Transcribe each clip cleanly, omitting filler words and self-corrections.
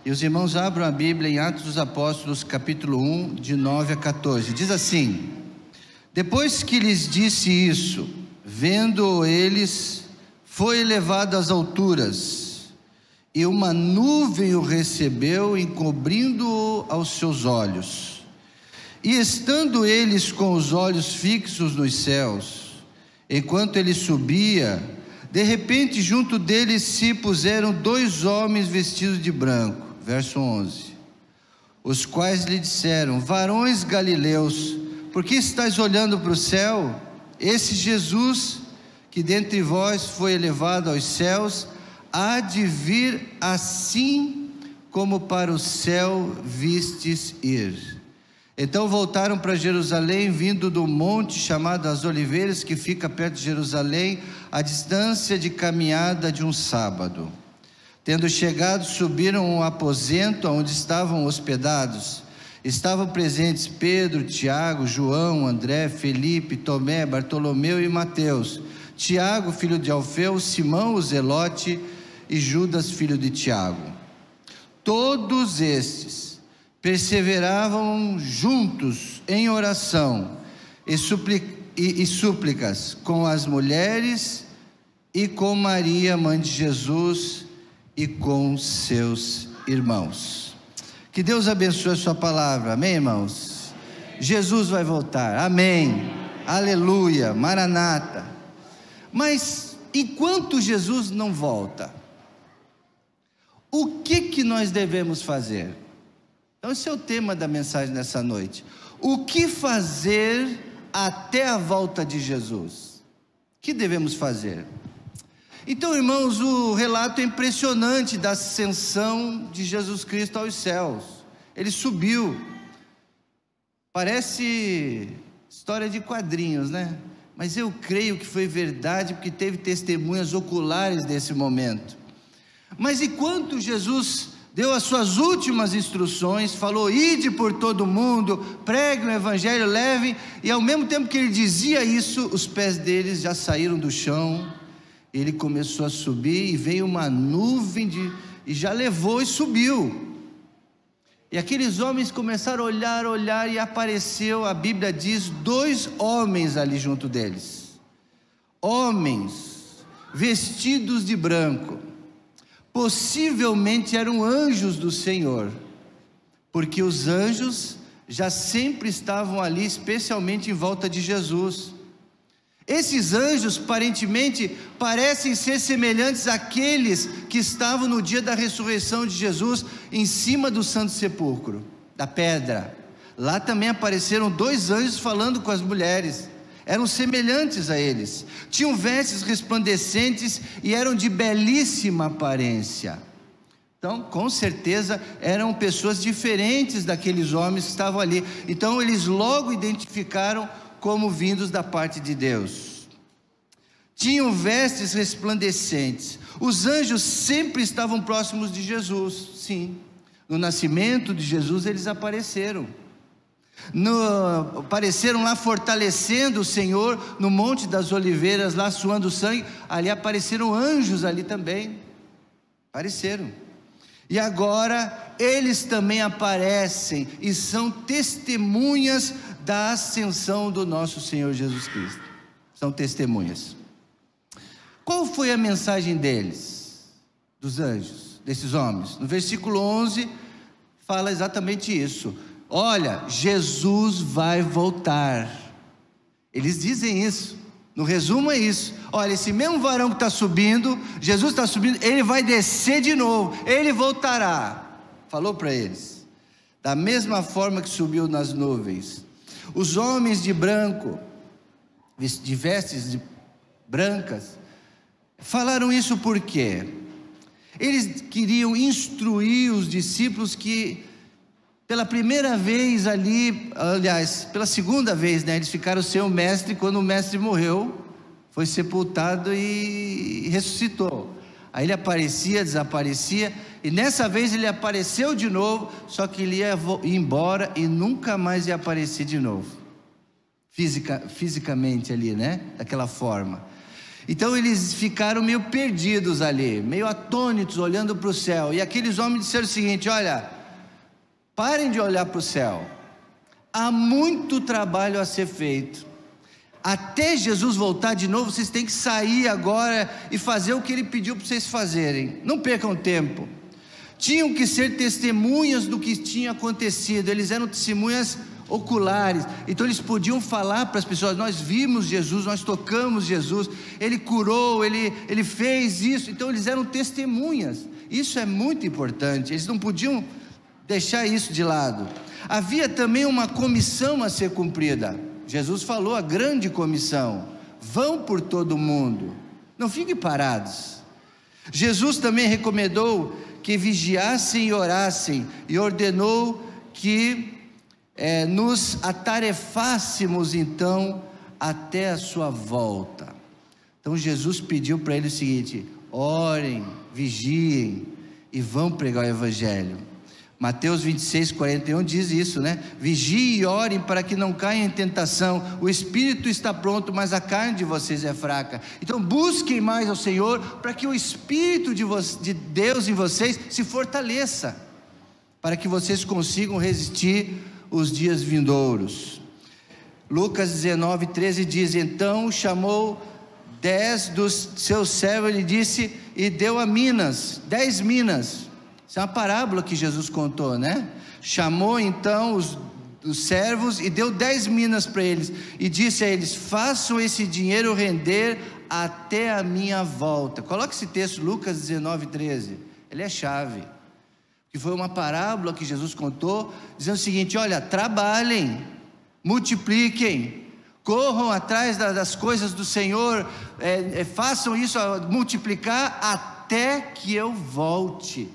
E os irmãos abram a Bíblia em Atos dos Apóstolos, capítulo 1, de 9 a 14. Diz assim: depois que lhes disse isso, vendo eles, foi elevado às alturas, e uma nuvem o recebeu, encobrindo-o aos seus olhos. E estando eles com os olhos fixos nos céus, enquanto ele subia, de repente junto deles se puseram 2 homens vestidos de branco. Verso 11: os quais lhe disseram: varões galileus, por que estáis olhando para o céu? Esse Jesus, que dentre vós foi elevado aos céus, há de vir assim como para o céu vistes ir. Então voltaram para Jerusalém, vindo do monte chamado as Oliveiras, que fica perto de Jerusalém, a distância de caminhada de um sábado. Tendo chegado, subiram um aposento onde estavam hospedados. Estavam presentes Pedro, Tiago, João, André, Felipe, Tomé, Bartolomeu e Mateus, Tiago, filho de Alfeu, Simão, o Zelote, e Judas, filho de Tiago. Todos estes perseveravam juntos em oração e súplicas com as mulheres e com Maria, mãe de Jesus, e com seus irmãos. Que Deus abençoe a sua palavra, amém, irmãos? Jesus vai voltar, amém, aleluia, maranata. Mas enquanto Jesus não volta, o que nós devemos fazer? Então esse é o tema da mensagem dessa noite. O que fazer até a volta de Jesus? O que devemos fazer? Então, irmãos, o relato é impressionante da ascensão de Jesus Cristo aos céus. Ele subiu. Parece história de quadrinhos, né? Mas eu creio que foi verdade, porque teve testemunhas oculares desse momento. Mas enquanto Jesus deu as suas últimas instruções, falou: ide por todo mundo, preguem o evangelho, levem, e ao mesmo tempo que ele dizia isso, os pés deles já saíram do chão. Ele começou a subir e veio uma nuvem e já levou e subiu. E aqueles homens começaram a olhar e apareceu, a Bíblia diz, 2 homens ali junto deles. Homens vestidos de branco. Possivelmente eram anjos do Senhor, porque os anjos já sempre estavam ali, especialmente em volta de Jesus. Esses anjos aparentemente parecem ser semelhantes àqueles que estavam no dia da ressurreição de Jesus, em cima do Santo Sepulcro, da pedra. Lá também apareceram 2 anjos falando com as mulheres, eram semelhantes a eles, tinham vestes resplandecentes e eram de belíssima aparência. Então, com certeza, eram pessoas diferentes daqueles homens que estavam ali. Então, eles logo identificaram como vindos da parte de Deus. Tinham vestes resplandecentes. Os anjos sempre estavam próximos de Jesus, sim. No nascimento de Jesus eles apareceram. Apareceram lá fortalecendo o Senhor no Monte das Oliveiras, lá suando sangue. Ali apareceram anjos ali também. Apareceram. E agora eles também aparecem e são testemunhas da ascensão do nosso Senhor Jesus Cristo. São testemunhas. Qual foi a mensagem deles, dos anjos, desses homens? No versículo 11 fala exatamente isso. Olha, Jesus vai voltar. Eles dizem isso. No resumo é isso. Olha, esse mesmo varão que está subindo, Jesus está subindo, ele vai descer de novo, ele voltará. Falou para eles. Da mesma forma que subiu nas nuvens. Os homens de branco, de vestes brancas, falaram isso por quê? Eles queriam instruir os discípulos que, pela primeira vez ali, aliás, pela segunda vez, né, eles ficaram sem o mestre quando o mestre morreu, foi sepultado e ressuscitou. Aí ele aparecia, desaparecia, e nessa vez ele apareceu de novo, só que ele ia embora e nunca mais ia aparecer de novo, fisicamente ali, né, daquela forma. Então eles ficaram meio perdidos ali, meio atônitos, olhando para o céu. E aqueles homens disseram o seguinte: olha, parem de olhar para o céu, há muito trabalho a ser feito. Até Jesus voltar de novo, vocês têm que sair agora e fazer o que Ele pediu para vocês fazerem. Não percam tempo. Tinham que ser testemunhas do que tinha acontecido. Eles eram testemunhas oculares, então eles podiam falar para as pessoas: nós vimos Jesus, nós tocamos Jesus, Ele curou, Ele fez isso. Então eles eram testemunhas. Isso é muito importante, eles não podiam deixar isso de lado. Havia também uma comissão a ser cumprida. Jesus falou a grande comissão: vão por todo o mundo, não fiquem parados. Jesus também recomendou que vigiassem e orassem, e ordenou que nos atarefássemos então até a sua volta. Então Jesus pediu para eles o seguinte: orem, vigiem e vão pregar o Evangelho. Mateus 26, 41 diz isso, né? Vigiem e orem para que não caiam em tentação. O espírito está pronto, mas a carne de vocês é fraca. Então busquem mais ao Senhor, para que o Espírito de Deus em vocês se fortaleça, para que vocês consigam resistir os dias vindouros. Lucas 19, 13 diz: então chamou 10 dos seus servos, ele disse, e deu a minas, 10 minas. Isso é uma parábola que Jesus contou, né? Chamou então os servos e deu 10 minas para eles, e disse a eles: façam esse dinheiro render até a minha volta. Coloque esse texto, Lucas 19, 13, ele é chave, que foi uma parábola que Jesus contou, dizendo o seguinte: olha, trabalhem, multipliquem, corram atrás das coisas do Senhor, façam isso multiplicar até que eu volte.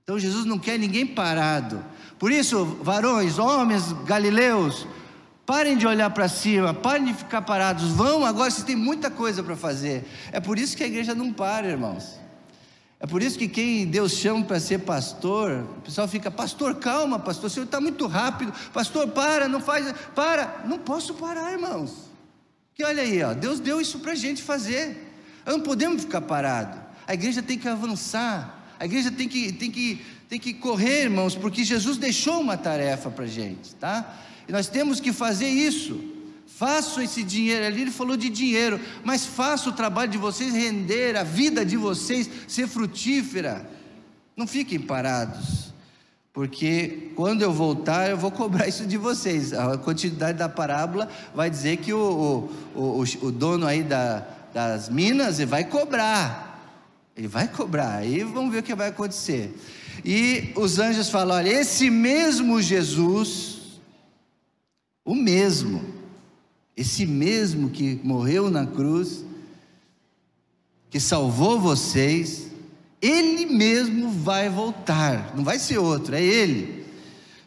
Então Jesus não quer ninguém parado. Por isso, varões, homens galileus, parem de olhar para cima, parem de ficar parados, vão agora, vocês têm muita coisa para fazer. É por isso que a igreja não para, irmãos. É por isso que quem Deus chama para ser pastor, o pessoal fica: pastor, calma, pastor, o senhor está muito rápido, pastor, para, não faz, para. Não posso parar, irmãos, porque olha aí, ó, Deus deu isso para a gente fazer. Nós não podemos ficar parado. A igreja tem que avançar, a igreja tem que correr, irmãos, porque Jesus deixou uma tarefa para a gente, tá? E nós temos que fazer isso. Façam esse dinheiro, ali ele falou de dinheiro, mas faça o trabalho de vocês render, a vida de vocês ser frutífera. Não fiquem parados, porque quando eu voltar eu vou cobrar isso de vocês. A continuidade da parábola vai dizer que o dono aí das minas, ele vai cobrar, aí vamos ver o que vai acontecer. E os anjos falam: olha, esse mesmo Jesus, esse mesmo que morreu na cruz, que salvou vocês, Ele mesmo vai voltar, não vai ser outro, é Ele.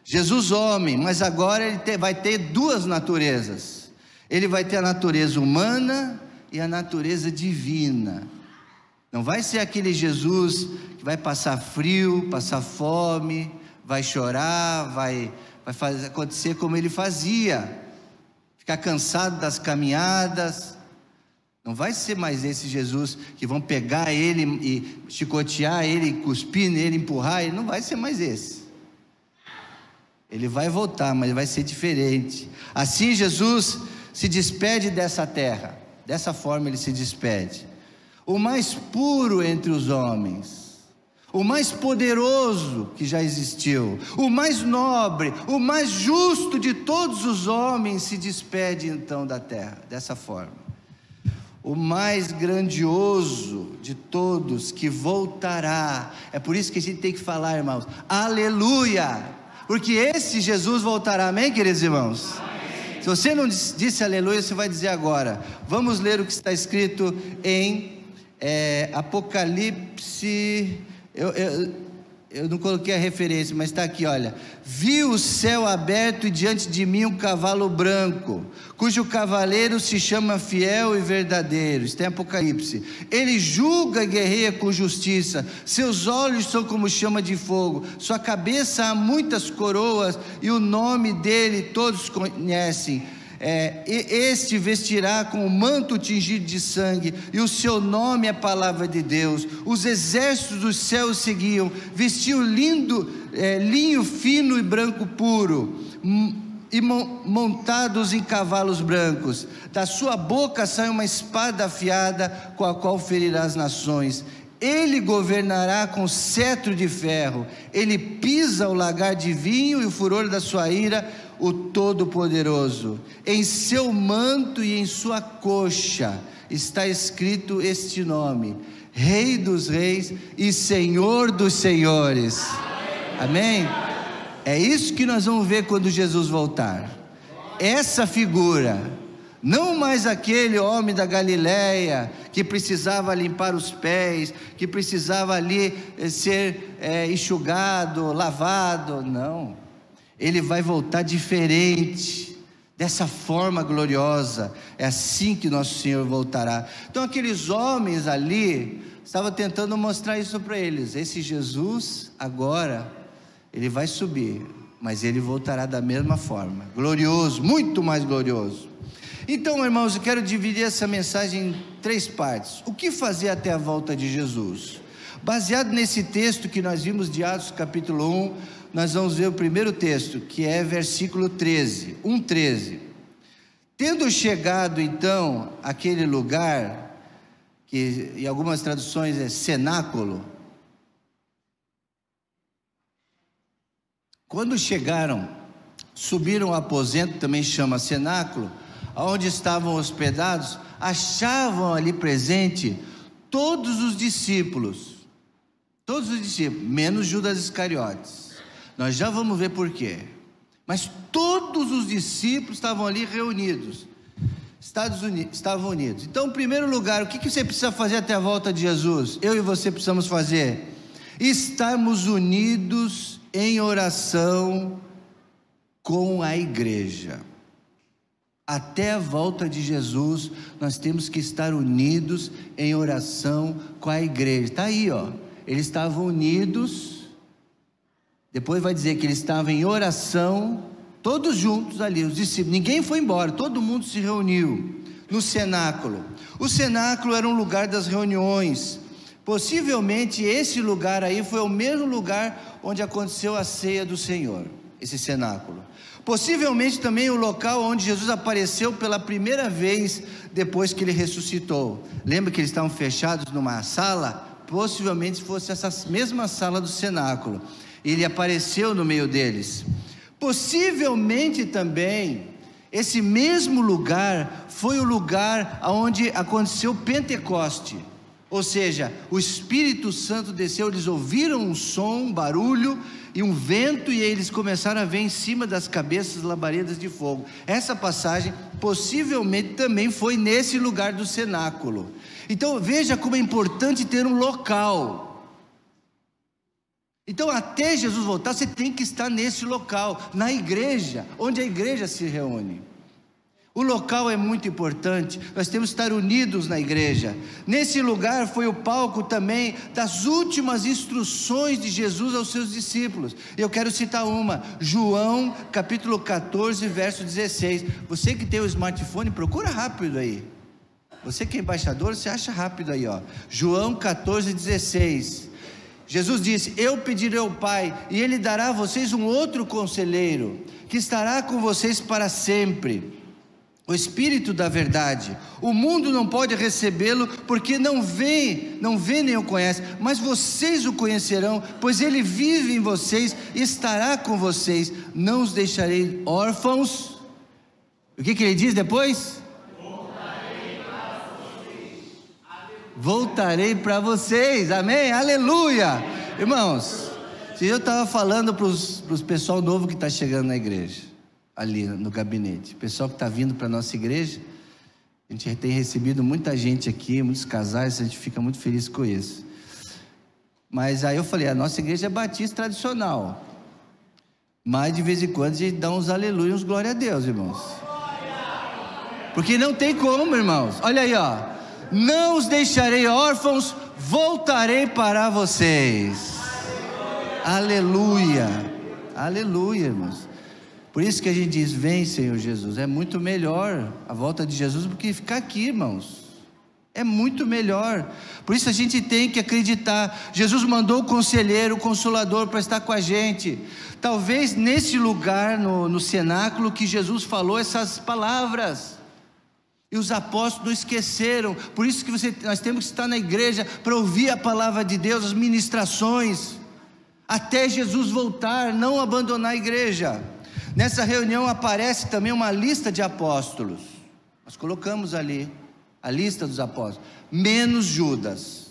Jesus homem, mas agora Ele vai ter duas naturezas. Ele vai ter a natureza humana e a natureza divina. Não vai ser aquele Jesus que vai passar frio, passar fome, vai chorar, vai acontecer como Ele fazia, ficar cansado das caminhadas. Não vai ser mais esse Jesus que vão pegar Ele e chicotear Ele, cuspir nele, empurrar Ele. Não vai ser mais esse. Ele vai voltar, mas vai ser diferente. Assim Jesus se despede dessa terra, dessa forma Ele se despede. O mais puro entre os homens, o mais poderoso que já existiu, o mais nobre, o mais justo de todos os homens, se despede então da terra, dessa forma. O mais grandioso de todos que voltará. É por isso que a gente tem que falar, irmãos, aleluia, porque esse Jesus voltará, amém, queridos irmãos? Amém. Se você não disse aleluia, você vai dizer agora. Vamos ler o que está escrito em Apocalipse. Eu não coloquei a referência, mas está aqui, olha: vi o céu aberto e diante de mim um cavalo branco, cujo cavaleiro se chama Fiel e Verdadeiro. Está em Apocalipse. Ele julga e guerreia com justiça, seus olhos são como chama de fogo, sua cabeça há muitas coroas, e o nome dele todos conhecem. este vestirá com o manto tingido de sangue, e o seu nome é a palavra de Deus. Os exércitos dos céus seguiam, vestiam linho fino e branco puro, e montados em cavalos brancos. Da sua boca sai uma espada afiada, com a qual ferirá as nações. Ele governará com cetro de ferro. Ele pisa o lagar de vinho e o furor da sua ira, o Todo-Poderoso. Em seu manto e em sua coxa está escrito este nome: Rei dos Reis e Senhor dos Senhores. Amém? É isso que nós vamos ver quando Jesus voltar. Essa figura, não mais aquele homem da Galileia que precisava limpar os pés, que precisava ali ser enxugado, lavado. Não, ele vai voltar diferente, dessa forma gloriosa. É assim que nosso Senhor voltará. Então aqueles homens ali estavam tentando mostrar isso para eles. Esse Jesus agora, ele vai subir, mas ele voltará da mesma forma, glorioso, muito mais glorioso. Então, irmãos, eu quero dividir essa mensagem em 3 partes. O que fazer até a volta de Jesus? Baseado nesse texto que nós vimos de Atos capítulo 1, nós vamos ver o primeiro texto, que é versículo 13, 1:13. Tendo chegado então àquele lugar, que em algumas traduções é cenáculo. Quando chegaram, subiram ao aposento, também chama cenáculo, onde estavam hospedados, achavam ali presente todos os discípulos, menos Judas Iscariotes. Nós já vamos ver por quê. Mas todos os discípulos estavam ali reunidos, estavam unidos. Então, em primeiro lugar, o que você precisa fazer até a volta de Jesus? Eu e você precisamos fazer: estarmos unidos em oração com a igreja. Até a volta de Jesus, nós temos que estar unidos em oração com a igreja. Está aí, ó. Eles estavam unidos. Depois vai dizer que eles estavam em oração, todos juntos ali, os discípulos. Ninguém foi embora, todo mundo se reuniu no cenáculo. O cenáculo era um lugar das reuniões. Possivelmente esse lugar aí foi o mesmo lugar onde aconteceu a ceia do Senhor, esse cenáculo. Possivelmente também o local onde Jesus apareceu pela primeira vez depois que ele ressuscitou. Lembra que eles estavam fechados numa sala? Possivelmente fosse essa mesma sala do cenáculo. Ele apareceu no meio deles. Possivelmente também esse mesmo lugar foi o lugar onde aconteceu o Pentecoste. Ou seja, o Espírito Santo desceu, eles ouviram um som, um barulho e um vento, e eles começaram a ver em cima das cabeças labaredas de fogo. Essa passagem possivelmente também foi nesse lugar do cenáculo. Então veja como é importante ter um local. Então até Jesus voltar, você tem que estar nesse local, na igreja, onde a igreja se reúne. O local é muito importante, nós temos que estar unidos na igreja. Nesse lugar foi o palco também das últimas instruções de Jesus aos seus discípulos. Eu quero citar uma, João capítulo 14, verso 16. Você que tem o smartphone, procura rápido aí. Você que é embaixador, você acha rápido aí, ó. João 14, 16. Jesus disse: eu pedirei ao Pai, e Ele dará a vocês um outro conselheiro, que estará com vocês para sempre, o Espírito da verdade. O mundo não pode recebê-lo, porque não vê nem o conhece, mas vocês o conhecerão, pois ele vive em vocês e estará com vocês. Não os deixarei órfãos. O que ele diz depois? Voltarei para vocês. Amém? Aleluia. Irmãos, se eu estava falando para os pessoal novo que está chegando na igreja, ali no gabinete, o pessoal que está vindo para a nossa igreja, a gente tem recebido muita gente aqui, muitos casais, a gente fica muito feliz com isso. Mas aí eu falei, a nossa igreja é batista tradicional, mas de vez em quando a gente dá uns aleluia, uns glória a Deus, irmãos, porque não tem como, irmãos. Olha aí, ó: não os deixarei órfãos, voltarei para vocês. Aleluia, aleluia, irmãos. Por isso que a gente diz: vem, Senhor Jesus. É muito melhor a volta de Jesus do que ficar aqui, irmãos. É muito melhor. Por isso a gente tem que acreditar. Jesus mandou o conselheiro, o consolador para estar com a gente. Talvez nesse lugar, no cenáculo, que Jesus falou essas palavras, e os apóstolos não esqueceram. Por isso que nós temos que estar na igreja para ouvir a palavra de Deus, as ministrações, até Jesus voltar, não abandonar a igreja. Nessa reunião aparece também uma lista de apóstolos. Nós colocamos ali a lista dos apóstolos, menos Judas.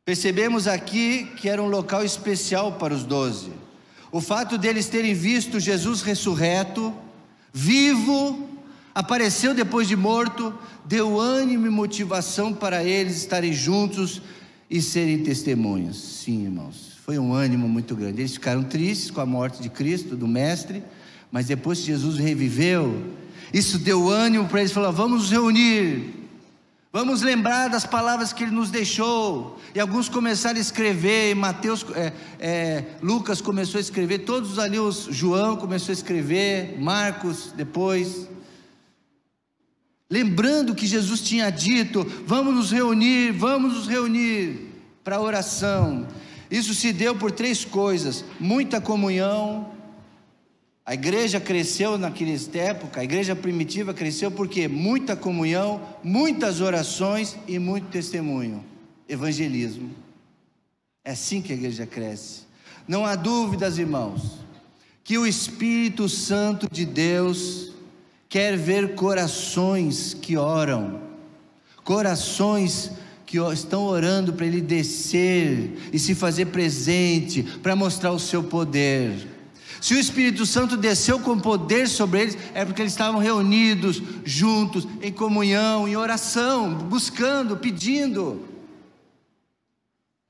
Percebemos aqui que era um local especial para os 12. O fato deles terem visto Jesus ressurreto, vivo, apareceu depois de morto, deu ânimo e motivação para eles estarem juntos e serem testemunhas. Sim, irmãos, foi um ânimo muito grande. Eles ficaram tristes com a morte de Cristo, do Mestre, mas depois que Jesus reviveu, isso deu ânimo para eles. Falaram: vamos nos reunir, vamos lembrar das palavras que Ele nos deixou. E alguns começaram a escrever. Lucas começou a escrever, todos ali, João começou a escrever, Marcos depois, lembrando que Jesus tinha dito: vamos nos reunir para a oração. Isso se deu por 3 coisas: muita comunhão. A igreja cresceu naquela época, a igreja primitiva cresceu porque muita comunhão, muitas orações e muito testemunho, evangelismo. É assim que a igreja cresce. Não há dúvidas, irmãos, que o Espírito Santo de Deus quer ver corações que oram, corações que estão orando para Ele descer e se fazer presente, para mostrar o seu poder. Se o Espírito Santo desceu com poder sobre eles, é porque eles estavam reunidos, juntos, em comunhão, em oração, buscando, pedindo.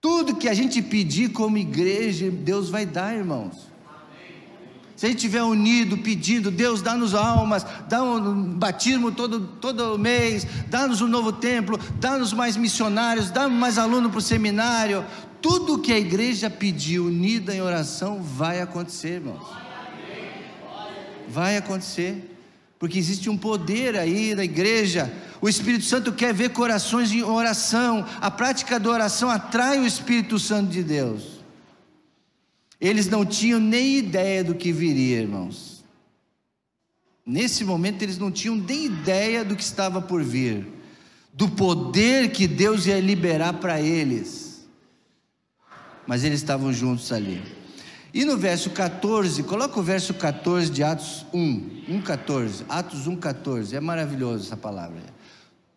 Tudo que a gente pedir como igreja, Deus vai dar, irmãos. Se a gente estiver unido, pedindo: Deus, dá-nos almas, dá um batismo todo mês, dá-nos um novo templo, dá-nos mais missionários, dá-nos mais alunos para o seminário. Tudo que a igreja pedir, unida em oração, vai acontecer, irmãos. Vai acontecer, porque existe um poder aí na igreja. O Espírito Santo quer ver corações em oração. A prática da oração atrai o Espírito Santo de Deus. Eles não tinham nem ideia do que viria, irmãos. Nesse momento eles não tinham nem ideia do que estava por vir, do poder que Deus ia liberar para eles. Mas eles estavam juntos ali. E no verso 14, coloca o verso 14 de Atos 1:14, Atos 1:14, é maravilhoso essa palavra.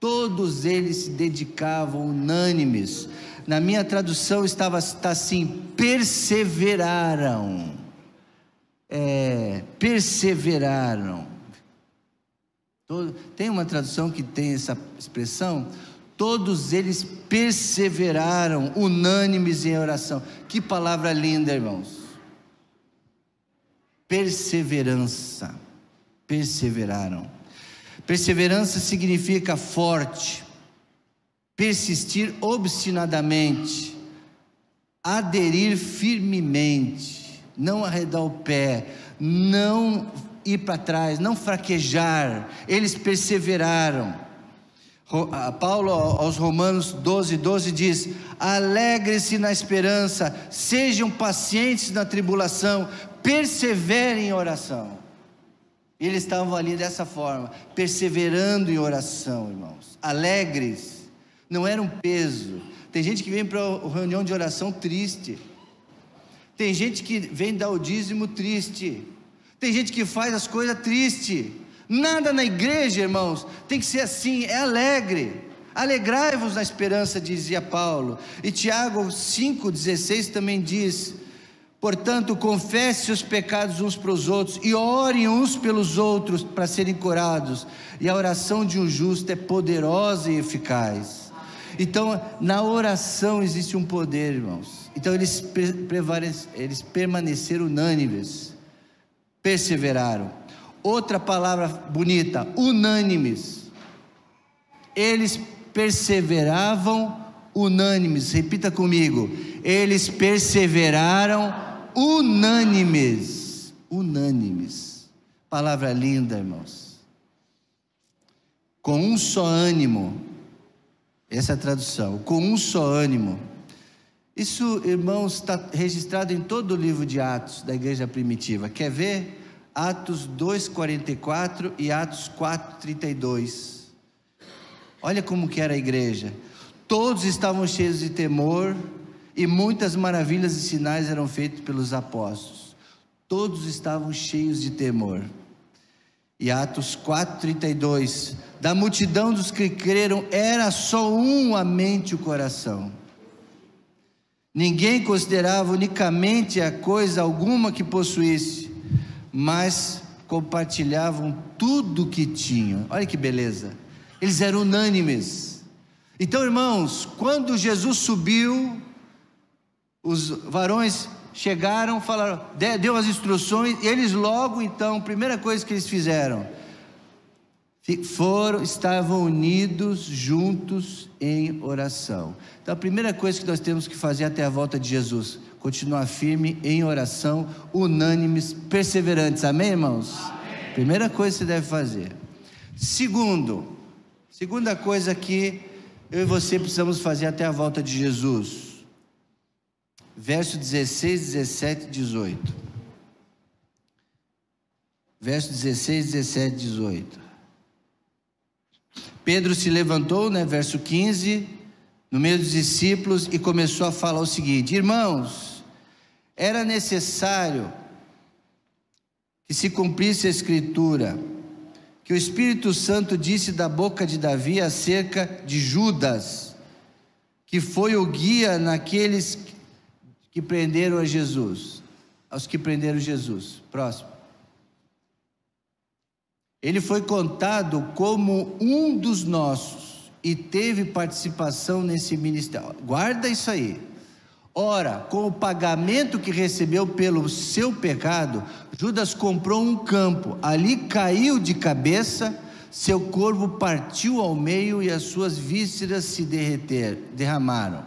Todos eles se dedicavam unânimes. Na minha tradução está assim: perseveraram. Perseveraram. Tem uma tradução que tem essa expressão: todos eles perseveraram, unânimes em oração. Que palavra linda, irmãos. Perseverança. Perseveraram. Perseverança significa forte, persistir obstinadamente, aderir firmemente, não arredar o pé, não ir para trás, não fraquejar. Eles perseveraram. Paulo aos Romanos 12:12 diz: alegre-se na esperança, sejam pacientes na tribulação, perseverem em oração. Eles estavam ali dessa forma, perseverando em oração, irmãos, alegres, não era um peso. Tem gente que vem para a reunião de oração triste, tem gente que vem dar o dízimo triste, tem gente que faz as coisas triste. Nada na igreja, irmãos, tem que ser assim, é alegre. Alegrai-vos na esperança, dizia Paulo. E Tiago 5,16 também diz: portanto, confesse os pecados uns para os outros e orem uns pelos outros para serem curados. E a oração de um justo é poderosa e eficaz. Então, na oração existe um poder, irmãos. Então, eles permaneceram unânimes, perseveraram. Outra palavra bonita: unânimes. Eles perseveravam unânimes. Repita comigo: eles perseveraram unânimes. Unânimes. Palavra linda, irmãos. Com um só ânimo. Essa é a tradução. Com um só ânimo. Isso, irmãos, está registrado em todo o livro de Atos da igreja primitiva. Quer ver? Atos 2:44 e Atos 4:32. Olha como que era a igreja. Todos estavam cheios de temor e muitas maravilhas e sinais eram feitos pelos apóstolos. Todos estavam cheios de temor. E Atos 4:32. Da multidão dos que creram era só um a mente e o coração. Ninguém considerava unicamente a coisa alguma que possuísse, mas compartilhavam tudo que tinham. Olha que beleza. Eles eram unânimes. Então, irmãos, quando Jesus subiu, os varões chegaram, falaram, deu as instruções, e eles logo então, primeira coisa que eles fizeram, estavam unidos, juntos em oração. Então a primeira coisa que nós temos que fazer até a volta de Jesus, continuar firme em oração, unânimes, perseverantes, amém, irmãos? Amém. Primeira coisa que você deve fazer. Segunda coisa que eu e você precisamos fazer até a volta de Jesus, verso 16, 17, 18, verso 16, 17, 18, Pedro se levantou, verso 15, no meio dos discípulos e começou a falar o seguinte: irmãos, era necessário que se cumprisse a escritura, que o Espírito Santo disse da boca de Davi acerca de Judas, que foi o guia naqueles que prenderam a Jesus, aos que prenderam Jesus. Próximo. Ele foi contado como um dos nossos e teve participação nesse ministério. Guarda isso aí. Ora, com o pagamento que recebeu pelo seu pecado, Judas comprou um campo, ali caiu de cabeça, seu corpo partiu ao meio e as suas vísceras se derramaram.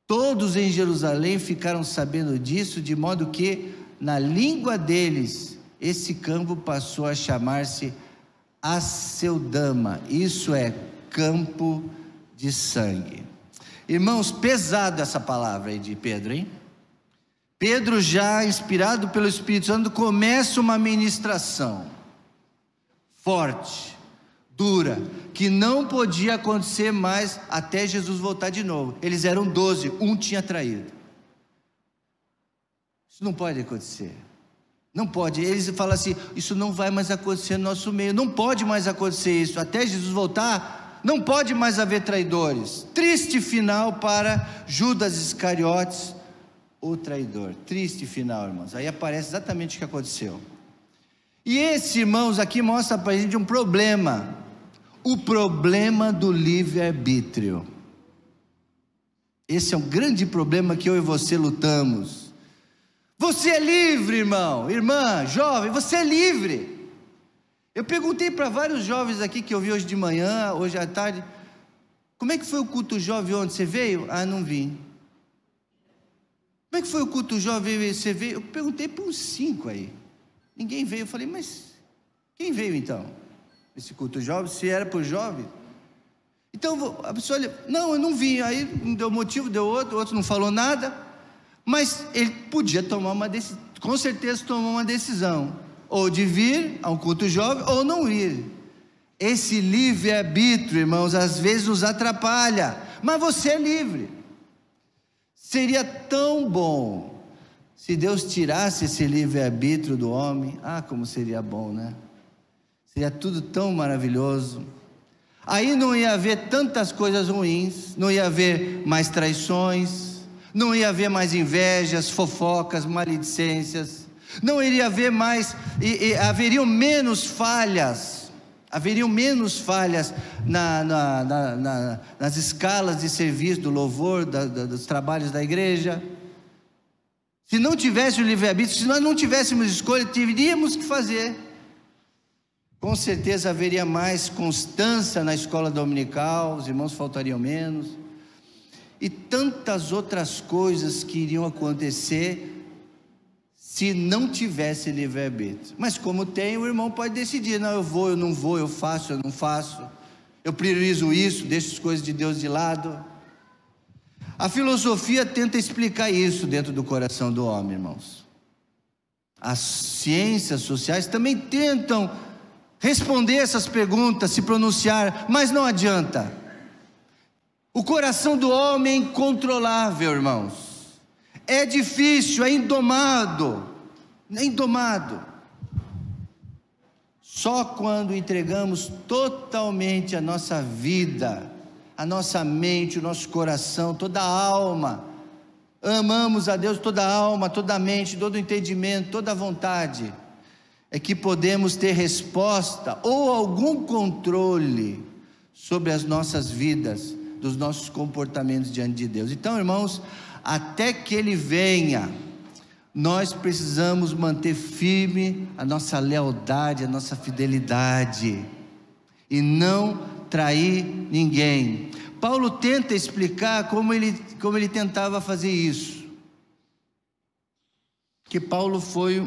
Todos em Jerusalém ficaram sabendo disso, de modo que na língua deles esse campo passou a chamar-se Aceldama, isso é, campo de sangue. Irmãos, pesado essa palavra aí de Pedro, hein? Pedro, já inspirado pelo Espírito Santo, começa uma ministração forte, dura, que não podia acontecer mais até Jesus voltar de novo. Eles eram 12, um tinha traído. Isso não pode acontecer. Não pode. Eles falam assim: isso não vai mais acontecer no nosso meio, não pode mais acontecer isso, até Jesus voltar, não pode mais haver traidores. Triste final para Judas Iscariotes, o traidor. Triste final, irmãos. Aí aparece exatamente o que aconteceu. E esse, irmãos, aqui mostra para a gente um problema, o problema do livre-arbítrio. Esse é um grande problema que eu e você lutamos. Você é livre, irmão, irmã, jovem, você é livre. Eu perguntei para vários jovens aqui que eu vi hoje de manhã, hoje à tarde: como é que foi o culto jovem ontem? Você veio? Ah, não vim. Como é que foi o culto jovem? Você veio? Eu perguntei para uns 5 aí. Ninguém veio. Eu falei: mas quem veio então? Esse culto jovem, se era por jovem? Então a pessoa olha: não, eu não vim. Aí não deu motivo, deu outro não falou nada. Mas ele podia tomar uma decisão, com certeza tomou uma decisão, ou de vir a um culto jovem, ou não ir. Esse livre-arbítrio, irmãos, às vezes nos atrapalha, mas você é livre. Seria tão bom se Deus tirasse esse livre-arbítrio do homem. Ah, como seria bom, né? Seria tudo tão maravilhoso. Aí não ia haver tantas coisas ruins, não ia haver mais traições, não ia haver mais invejas, fofocas, maledicências, não iria haver mais, haveriam menos falhas nas escalas de serviço, do louvor, dos trabalhos da igreja. Se não tivesse o livre-arbítrio, se nós não tivéssemos escolha, teríamos que fazer. Com certeza haveria mais constância na escola dominical, os irmãos faltariam menos, e tantas outras coisas que iriam acontecer se não tivesse livre-arbítrio. Mas como tem, o irmão pode decidir: não, eu vou, eu não vou, eu faço, eu não faço, eu priorizo isso, deixo as coisas de Deus de lado. A filosofia tenta explicar isso dentro do coração do homem, irmãos. As ciências sociais também tentam responder essas perguntas, se pronunciar, mas não adianta. O coração do homem é incontrolável, irmãos. É difícil, é indomado. É indomado. Só quando entregamos totalmente a nossa vida, a nossa mente, o nosso coração, toda a alma, amamos a Deus toda a alma, toda a mente, todo o entendimento, toda a vontade, é que podemos ter resposta ou algum controle sobre as nossas vidas, dos nossos comportamentos diante de Deus. Então, irmãos, até que Ele venha, nós precisamos manter firme a nossa lealdade, a nossa fidelidade, e não trair ninguém. Paulo tenta explicar como ele tentava fazer isso, que Paulo foi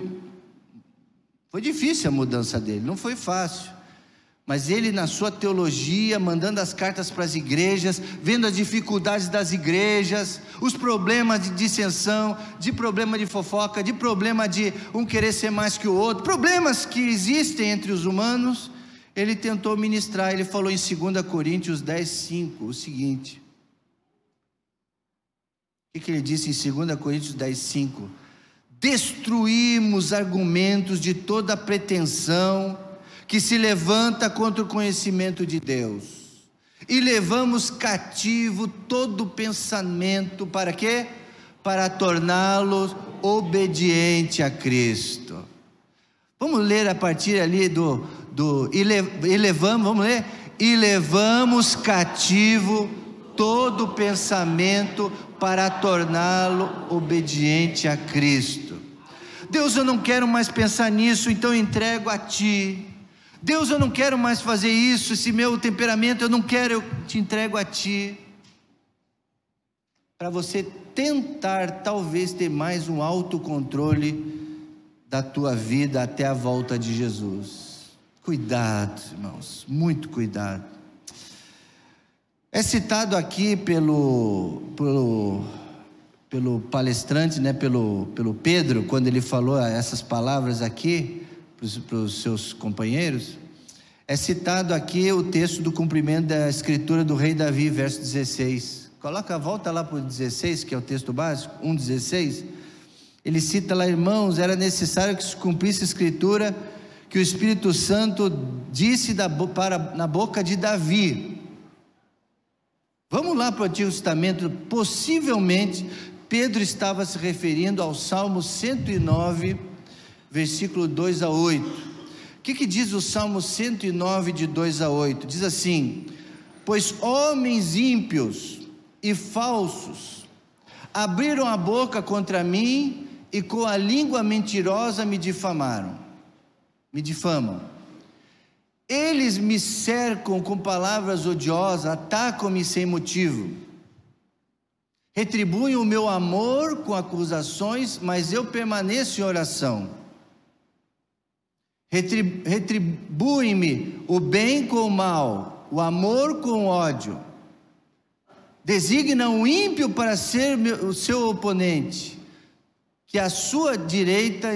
difícil a mudança dele, não foi fácil, mas ele, na sua teologia, mandando as cartas para as igrejas, vendo as dificuldades das igrejas, os problemas de dissensão, de problema de fofoca, de problema de um querer ser mais que o outro, problemas que existem entre os humanos, ele tentou ministrar. Ele falou em 2 Coríntios 10:5, o seguinte: o que ele disse em 2 Coríntios 10:5? Destruímos argumentos de toda pretensão que se levanta contra o conhecimento de Deus, e levamos cativo todo pensamento, para quê? Para torná-lo obediente a Cristo. Vamos ler a partir ali vamos ler? E levamos cativo todo pensamento para torná-lo obediente a Cristo. Deus, eu não quero mais pensar nisso, então eu entrego a Ti. Deus, eu não quero mais fazer isso, esse meu temperamento eu não quero, eu te entrego a Ti, para você tentar talvez ter mais um autocontrole da tua vida até a volta de Jesus. Cuidado, irmãos, muito cuidado. É citado aqui pelo palestrante, né, pelo Pedro, quando ele falou essas palavras aqui para os seus companheiros. É citado aqui o texto do cumprimento da escritura do rei Davi, verso 16. Volta lá para o 16, que é o texto básico, 1:16. Ele cita lá: irmãos, era necessário que se cumprisse a escritura que o Espírito Santo disse na boca de Davi. Vamos lá para o Antigo Testamento. Possivelmente Pedro estava se referindo ao Salmo 109, versículo 2-8. O que diz o Salmo 109, de 2-8? Diz assim: pois homens ímpios e falsos abriram a boca contra mim, e com a língua mentirosa me difamam. Eles me cercam com palavras odiosas, atacam-me sem motivo. Retribuem o meu amor com acusações, mas eu permaneço em oração. Retribuem-me o bem com o mal, o amor com o ódio. Designam o ímpio para ser o seu oponente, que à sua direita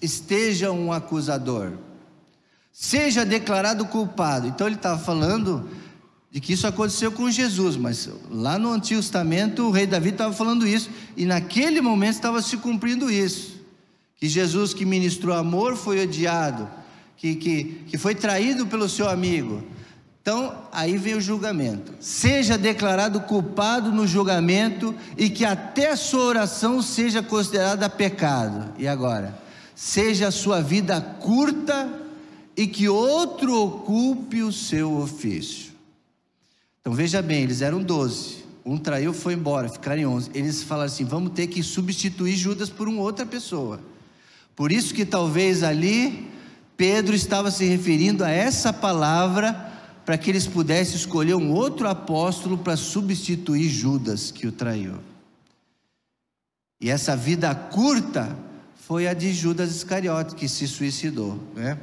esteja um acusador, seja declarado culpado. Então ele estava falando de que isso aconteceu com Jesus, mas lá no Antigo Testamento o rei Davi estava falando isso, e naquele momento estava se cumprindo isso, que Jesus, que ministrou amor, foi odiado, que foi traído pelo seu amigo. Então aí vem o julgamento. Seja declarado culpado no julgamento, e que até a sua oração seja considerada pecado. E agora? Seja a sua vida curta, e que outro ocupe o seu ofício. Então veja bem, eles eram 12, um traiu, foi embora, ficaram em 11. Eles falaram assim: vamos ter que substituir Judas por uma outra pessoa. Por isso que talvez ali Pedro estava se referindo a essa palavra, para que eles pudessem escolher um outro apóstolo para substituir Judas, que o traiu. E essa vida curta foi a de Judas Iscariote, que se suicidou, né?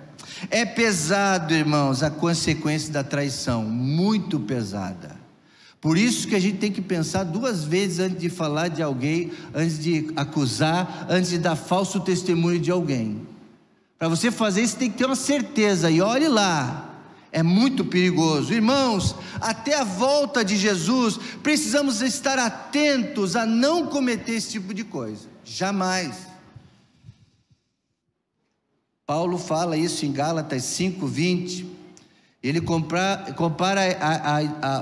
É pesado, irmãos, a consequência da traição, muito pesada. Por isso que a gente tem que pensar 2 vezes antes de falar de alguém, antes de acusar, antes de dar falso testemunho de alguém. Para você fazer isso, tem que ter uma certeza, e olhe lá, é muito perigoso. Irmãos, até a volta de Jesus, precisamos estar atentos a não cometer esse tipo de coisa, jamais. Paulo fala isso em Gálatas 5:20, ele compara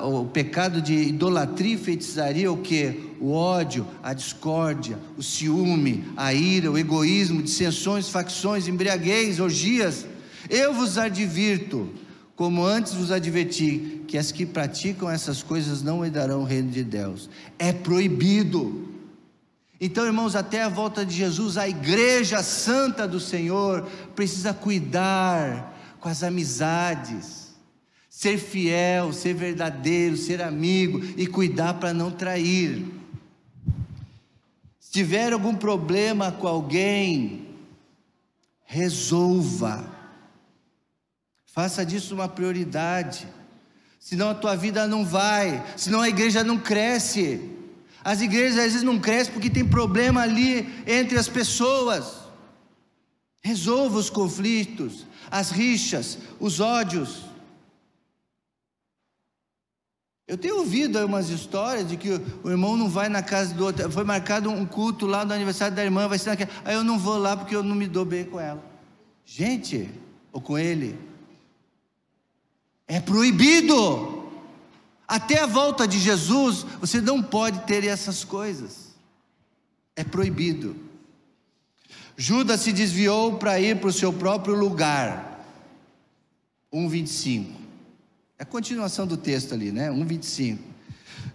o pecado de idolatria e feitiçaria, o que? O ódio, a discórdia, o ciúme, a ira, o egoísmo, dissensões, facções, embriaguez, orgias. Eu vos advirto, como antes vos adverti, que as que praticam essas coisas não herdarão o reino de Deus. É proibido. Então, irmãos, até a volta de Jesus, a igreja santa do Senhor precisa cuidar com as amizades, ser fiel, ser verdadeiro, ser amigo e cuidar para não trair. Se tiver algum problema com alguém, resolva, faça disso uma prioridade, senão a tua vida não vai, senão a igreja não cresce. As igrejas às vezes não crescem porque tem problema ali entre as pessoas. Resolva os conflitos, as rixas, os ódios. Eu tenho ouvido umas histórias de que o irmão não vai na casa do outro. Foi marcado um culto lá no aniversário da irmã, vai ser naquela. Aí eu não vou lá porque eu não me dou bem com ela. Gente, ou com ele. É proibido. Até a volta de Jesus, você não pode ter essas coisas. É proibido. Judas se desviou para ir para o seu próprio lugar. 1:25. É a continuação do texto ali, né? 1:25.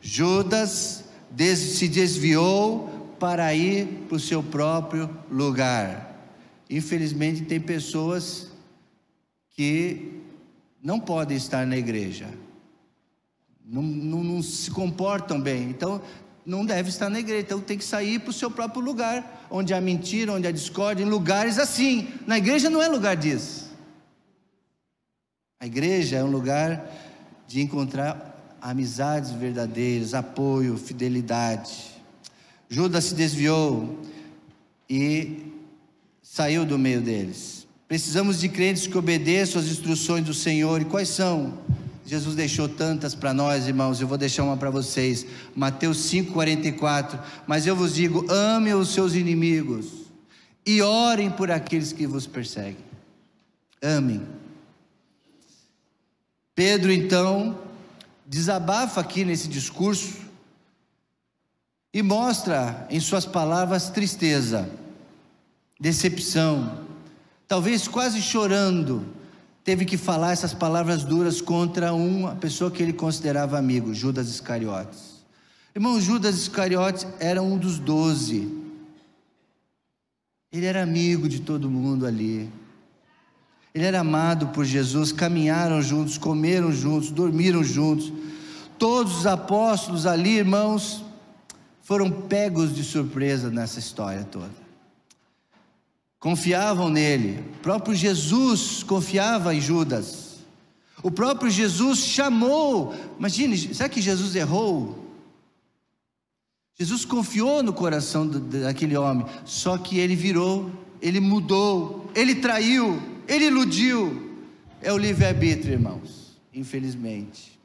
Judas se desviou para ir para o seu próprio lugar. Infelizmente tem pessoas que não podem estar na igreja. Não se comportam bem, então não deve estar na igreja, então tem que sair para o seu próprio lugar, onde há mentira, onde há discórdia, em lugares assim. Na igreja não é lugar disso. A igreja é um lugar de encontrar amizades verdadeiras, apoio, fidelidade. Judas se desviou e saiu do meio deles. Precisamos de crentes que obedeçam às instruções do Senhor. E quais são? Jesus deixou tantas para nós, irmãos. Eu vou deixar uma para vocês. Mateus 5:44. Mas eu vos digo: amem os seus inimigos e orem por aqueles que vos perseguem. Amem. Pedro então desabafa aqui nesse discurso e mostra em suas palavras tristeza, decepção, talvez quase chorando. Teve que falar essas palavras duras contra uma pessoa que ele considerava amigo, Judas Iscariotes. Irmão, Judas Iscariotes era um dos 12. Ele era amigo de todo mundo ali. Ele era amado por Jesus, caminharam juntos, comeram juntos, dormiram juntos. Todos os apóstolos ali, irmãos, foram pegos de surpresa nessa história toda. Confiavam nele. O próprio Jesus confiava em Judas. O próprio Jesus chamou. Imagine, será que Jesus errou? Jesus confiou no coração daquele homem, só que ele virou, ele mudou, ele traiu, ele iludiu. É o livre-arbítrio, irmãos, infelizmente.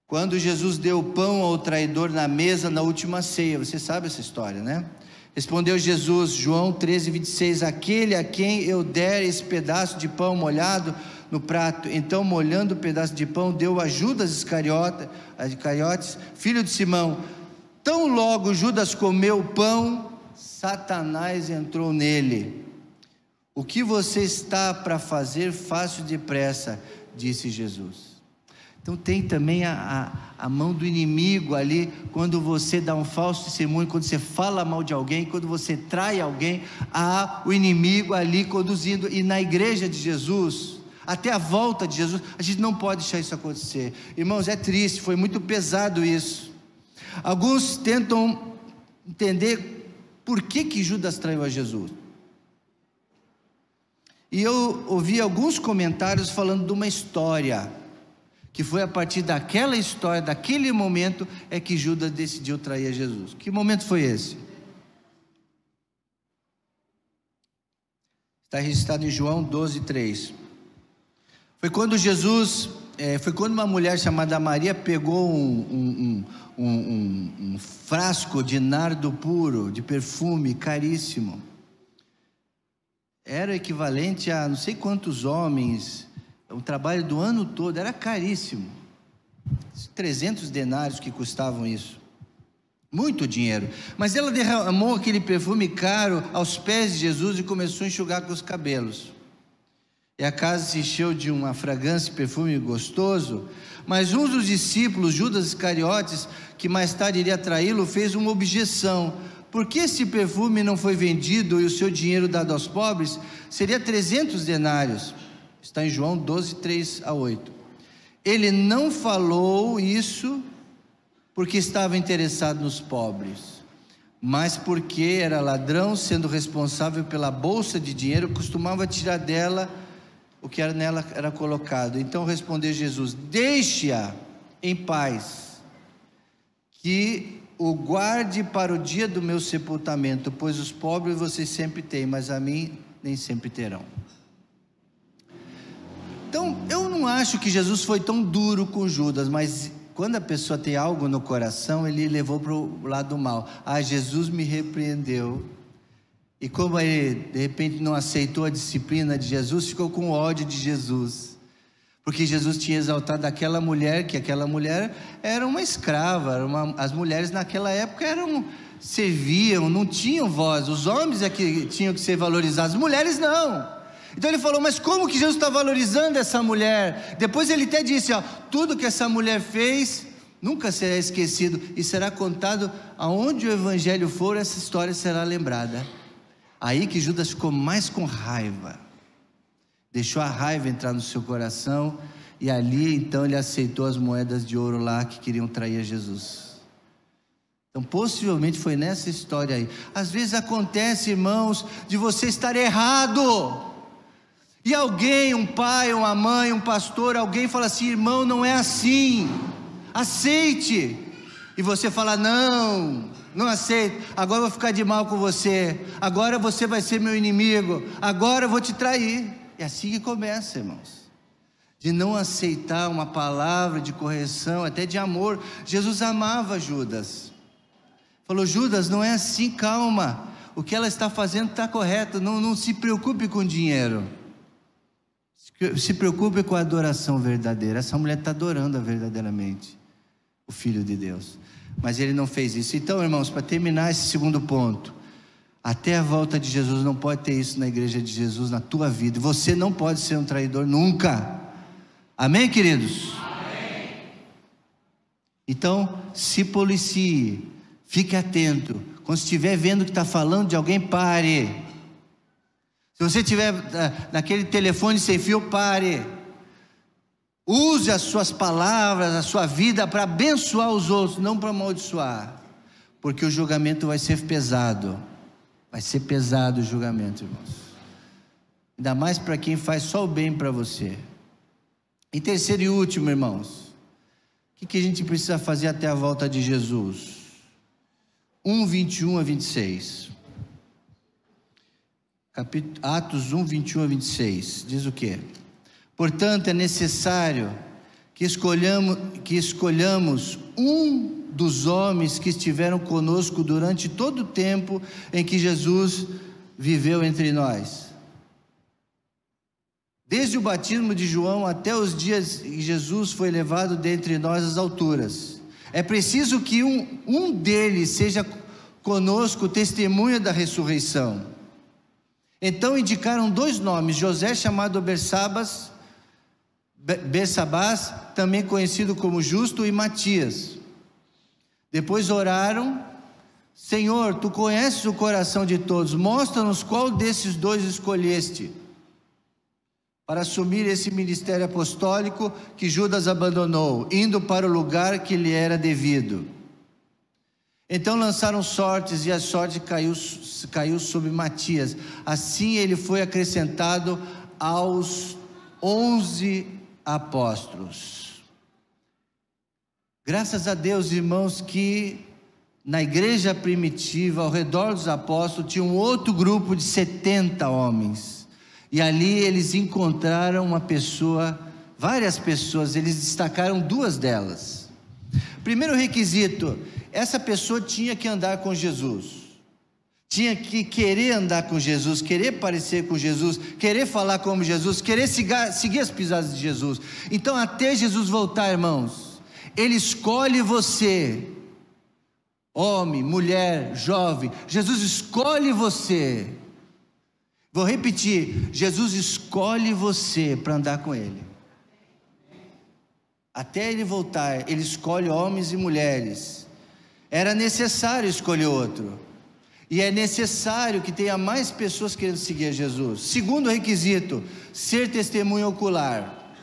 Quando Jesus deu o pão ao traidor na mesa na última ceia, você sabe essa história, né? Respondeu Jesus, João 13:26, aquele a quem eu der esse pedaço de pão molhado no prato. Então, molhando o pedaço de pão, deu a Judas Iscariotes, filho de Simão. Tão logo Judas comeu o pão, Satanás entrou nele. O que você está para fazer, faça depressa, disse Jesus. Então tem também a mão do inimigo ali, quando você dá um falso testemunho, quando você fala mal de alguém, quando você trai alguém, há o inimigo ali conduzindo. E na igreja de Jesus, até a volta de Jesus, a gente não pode deixar isso acontecer. Irmãos, é triste, foi muito pesado isso. Alguns tentam entender Por que Judas traiu a Jesus? E eu ouvi alguns comentários falando de uma história, que foi a partir daquela história, daquele momento, é que Judas decidiu trair a Jesus. Que momento foi esse? Está registrado em João 12:3. Foi quando uma mulher chamada Maria pegou um frasco de nardo puro, de perfume caríssimo. Era o equivalente a não sei quantos homens, o trabalho do ano todo, era caríssimo. 300 denários que custavam isso. Muito dinheiro. Mas ela derramou aquele perfume caro aos pés de Jesus e começou a enxugar com os cabelos. E a casa se encheu de uma fragrância e perfume gostoso. Mas um dos discípulos, Judas Iscariotes, que mais tarde iria traí-lo, fez uma objeção. Por que esse perfume não foi vendido e o seu dinheiro dado aos pobres? Seria 300 denários. Está em João 12:3-8. Ele não falou isso porque estava interessado nos pobres, mas porque era ladrão, sendo responsável pela bolsa de dinheiro, costumava tirar dela o que nela era colocado. Então respondeu Jesus: deixe-a em paz, que o guarde para o dia do meu sepultamento, pois os pobres vocês sempre têm, mas a mim nem sempre terão. Então, eu não acho que Jesus foi tão duro com Judas, mas quando a pessoa tem algo no coração, ele levou para o lado mal. Jesus me repreendeu. E como ele, de repente, não aceitou a disciplina de Jesus, ficou com ódio de Jesus. Porque Jesus tinha exaltado aquela mulher, que aquela mulher era uma escrava. As mulheres naquela época serviam, não tinham voz. Os homens é que tinham que ser valorizados, as mulheres não. Então ele falou: mas como que Jesus está valorizando essa mulher? Depois ele até disse: tudo que essa mulher fez nunca será esquecido e será contado aonde o evangelho for, essa história será lembrada. Aí que Judas ficou mais com raiva, deixou a raiva entrar no seu coração, e ali então ele aceitou as moedas de ouro lá que queriam trair a Jesus. Então possivelmente foi nessa história aí. Às vezes acontece, irmãos, de você estar errado, e alguém, um pai, uma mãe, um pastor, alguém fala assim: irmão, não é assim, aceite. E você fala: não aceito, agora eu vou ficar de mal com você, agora você vai ser meu inimigo, agora eu vou te trair. É assim que começa, irmãos, de não aceitar uma palavra de correção, até de amor. Jesus amava Judas, falou: Judas, não é assim, calma, o que ela está fazendo está correto, não se preocupe com dinheiro, se preocupe com a adoração verdadeira. Essa mulher está adorando verdadeiramente o Filho de Deus, mas ele não fez isso. Então, irmãos, para terminar esse segundo ponto, até a volta de Jesus não pode ter isso na igreja de Jesus, na tua vida. Você não pode ser um traidor nunca. Amém, queridos? Amém. Então, se policie, fique atento. Quando estiver vendo que está falando de alguém, pare. Se você estiver naquele telefone sem fio, pare. Use as suas palavras, a sua vida para abençoar os outros, não para amaldiçoar, porque o julgamento vai ser pesado. Vai ser pesado o julgamento, irmãos, ainda mais para quem faz só o bem para você. Em terceiro e último, irmãos, o que a gente precisa fazer até a volta de Jesus? 1:21-26. Atos 1:21-26 diz o quê? Portanto, é necessário que escolhamos um dos homens que estiveram conosco durante todo o tempo em que Jesus viveu entre nós, desde o batismo de João até os dias em que Jesus foi levado dentre nós às alturas. É preciso que um deles seja conosco testemunha da ressurreição. Então indicaram 2 nomes: José, chamado Bersabás, também conhecido como Justo, e Matias. Depois oraram: Senhor, tu conheces o coração de todos, mostra-nos qual desses 2 escolheste para assumir esse ministério apostólico que Judas abandonou, indo para o lugar que lhe era devido. Então lançaram sortes, e a sorte caiu sobre Matias. Assim ele foi acrescentado aos 11 apóstolos. Graças a Deus, irmãos, que na igreja primitiva, ao redor dos apóstolos, tinha um outro grupo de 70 homens. E ali eles encontraram uma pessoa, várias pessoas, eles destacaram duas delas. Primeiro requisito: essa pessoa tinha que andar com Jesus, tinha que querer andar com Jesus, querer parecer com Jesus, querer falar como Jesus, querer seguir as pisadas de Jesus. Então, até Jesus voltar, irmãos, Ele escolhe você, homem, mulher, jovem. Jesus escolhe você. Vou repetir: Jesus escolhe você para andar com Ele. Até Ele voltar, Ele escolhe homens e mulheres. Era necessário escolher outro, e é necessário que tenha mais pessoas querendo seguir a Jesus. Segundo requisito: ser testemunha ocular,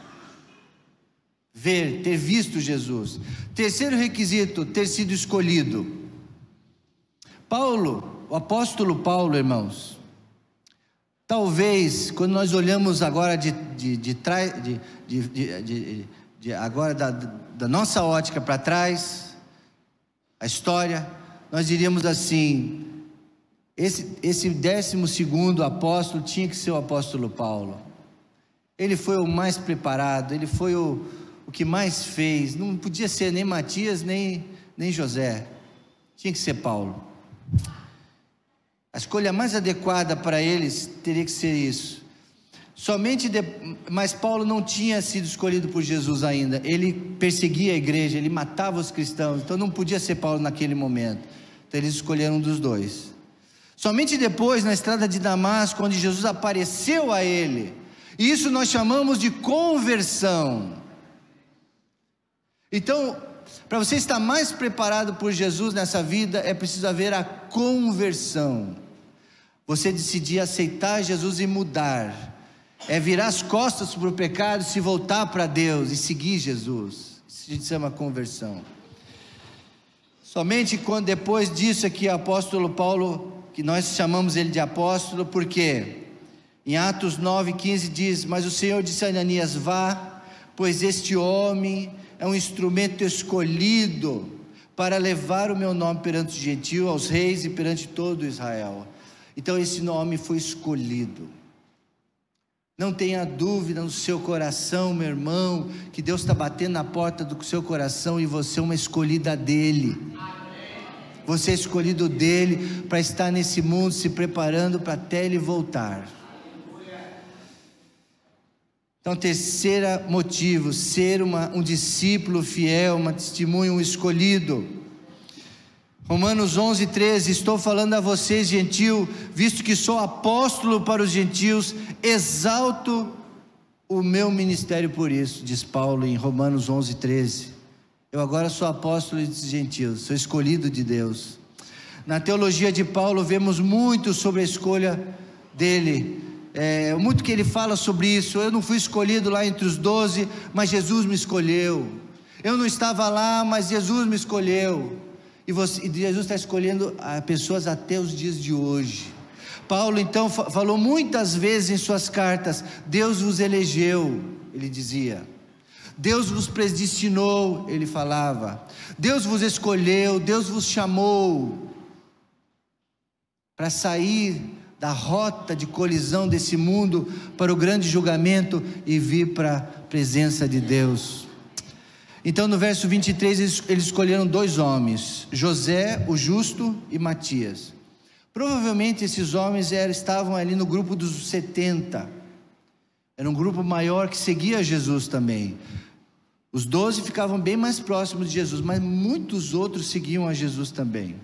ver, ter visto Jesus. Terceiro requisito: ter sido escolhido. Paulo, o apóstolo Paulo, irmãos, talvez quando nós olhamos agora agora da nossa ótica para trás, a história, nós diríamos assim: esse 12º apóstolo tinha que ser o apóstolo Paulo. Ele foi o mais preparado, ele foi o que mais fez. Não podia ser nem Matias, nem José, tinha que ser Paulo. A escolha mais adequada para eles teria que ser isso. Mas Paulo não tinha sido escolhido por Jesus ainda. Ele perseguia a igreja, ele matava os cristãos, então não podia ser Paulo naquele momento. Então eles escolheram um dos dois. Somente depois, na estrada de Damasco, onde Jesus apareceu a ele, e isso nós chamamos de conversão. Então, para você estar mais preparado por Jesus nessa vida, é preciso haver a conversão. Você decidir aceitar Jesus e mudar, é virar as costas para o pecado, se voltar para Deus e seguir Jesus. Isso a gente chama conversão. Somente quando depois disso aqui, o apóstolo Paulo, que nós chamamos ele de apóstolo, porque em Atos 9:15 diz: mas o Senhor disse a Ananias: vá, pois este homem é um instrumento escolhido para levar o meu nome perante os gentios, aos reis e perante todo Israel. Então esse nome foi escolhido. Não tenha dúvida no seu coração, meu irmão, que Deus está batendo na porta do seu coração e você é uma escolhida dele. Você é escolhido dele para estar nesse mundo se preparando para até ele voltar. Então, terceiro motivo: ser um discípulo fiel, uma testemunha, um escolhido. Romanos 11:13: estou falando a vocês, gentil, visto que sou apóstolo para os gentios, exalto o meu ministério por isso, diz Paulo em Romanos 11:13. Eu agora sou apóstolo dos gentios, sou escolhido de Deus. Na teologia de Paulo vemos muito sobre a escolha dele, muito que ele fala sobre isso. Eu não fui escolhido lá entre os 12, mas Jesus me escolheu. Eu não estava lá, mas Jesus me escolheu. E Jesus está escolhendo pessoas até os dias de hoje. Paulo então falou muitas vezes em suas cartas: Deus vos elegeu, ele dizia. Deus vos predestinou, ele falava. Deus vos escolheu, Deus vos chamou para sair da rota de colisão desse mundo para o grande julgamento e vir para a presença de Deus. Então no verso 23 eles escolheram dois homens, José o justo e Matias. Provavelmente esses homens estavam ali no grupo dos 70, era um grupo maior que seguia Jesus também. Os 12 ficavam bem mais próximos de Jesus, mas muitos outros seguiam a Jesus também.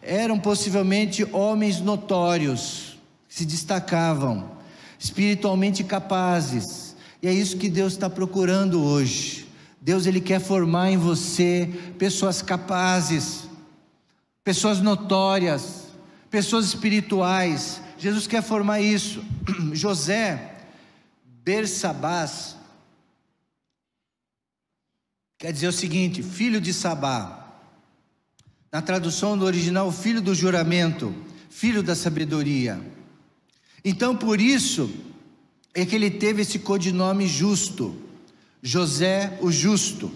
Eram possivelmente homens notórios, que se destacavam, espiritualmente capazes, e é isso que Deus está procurando hoje. Deus, Ele quer formar em você pessoas capazes, pessoas notórias, pessoas espirituais. Jesus quer formar isso. José Bersabás quer dizer o seguinte: filho de Sabá. Na tradução do original, filho do juramento, filho da sabedoria. Então, por isso é que ele teve esse codinome Justo, José o Justo,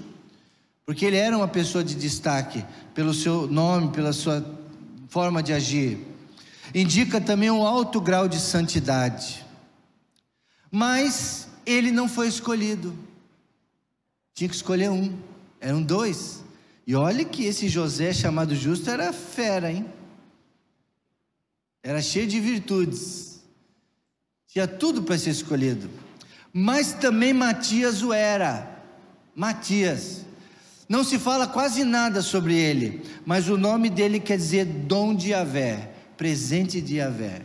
porque ele era uma pessoa de destaque, pelo seu nome, pela sua forma de agir. Indica também um alto grau de santidade. Mas ele não foi escolhido. Tinha que escolher um, eram dois. E olha que esse José chamado Justo era fera, hein? Era cheio de virtudes. Tinha tudo para ser escolhido. Mas também Matias o era. Matias. Não se fala quase nada sobre ele, mas o nome dele quer dizer dom de Yahvé, presente de Yahvé.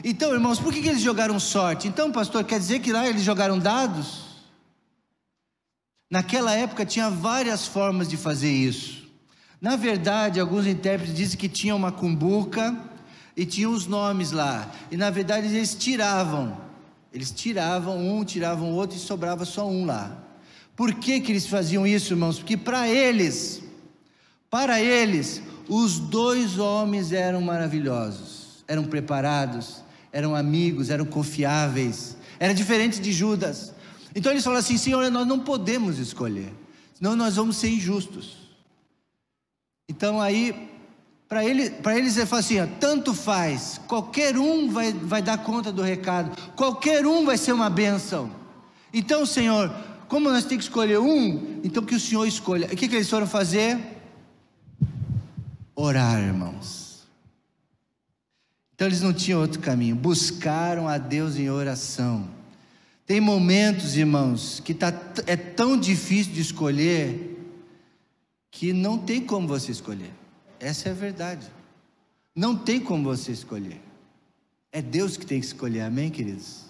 Então, irmãos, por que eles jogaram sorte? Então, pastor, quer dizer que lá eles jogaram dados? Naquela época tinha várias formas de fazer isso. Na verdade, alguns intérpretes dizem que tinha uma cumbuca e tinha os nomes lá. E na verdade eles tiravam um, tiravam outro e sobrava só um lá. Por que eles faziam isso, irmãos? Porque para eles, os dois homens eram maravilhosos, eram preparados, eram amigos, eram confiáveis, era diferente de Judas. Então eles falaram assim: Senhor, nós não podemos escolher, senão nós vamos ser injustos. Então aí, para eles ele fala assim: ó, tanto faz, qualquer um vai dar conta do recado, qualquer um vai ser uma bênção. Então, Senhor, como nós temos que escolher um, então que o Senhor escolha. O que eles foram fazer? Orar, irmãos. Então eles não tinham outro caminho, buscaram a Deus em oração. Tem momentos, irmãos, que é tão difícil de escolher, que não tem como você escolher. Essa é a verdade. Não tem como você escolher. É Deus que tem que escolher, amém, queridos?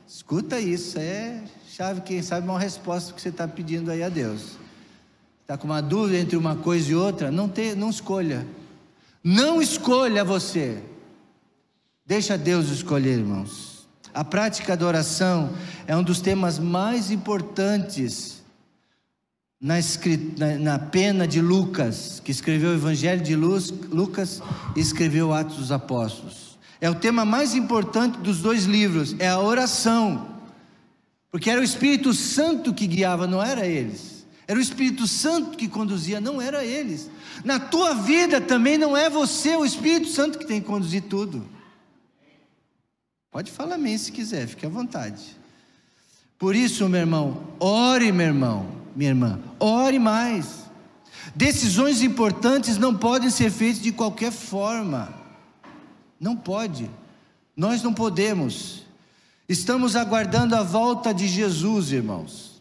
Escuta isso, é chave, quem sabe uma resposta que você está pedindo aí a Deus. Está com uma dúvida entre uma coisa e outra? Não escolha. Não escolha você. Deixa Deus escolher, irmãos. A prática da oração é um dos temas mais importantes na pena de Lucas, que escreveu o Evangelho de Lucas e escreveu Atos dos Apóstolos. É o tema mais importante dos dois livros, é a oração, porque era o Espírito Santo que guiava, não era eles. Era o Espírito Santo que conduzia, não era eles. Na tua vida também não é você, o Espírito Santo que tem que conduzir tudo. Pode falar amém se quiser, fique à vontade. Por isso, meu irmão, ore, meu irmão, minha irmã, ore mais. Decisões importantes não podem ser feitas de qualquer forma. Não pode. Nós não podemos. Estamos aguardando a volta de Jesus, irmãos,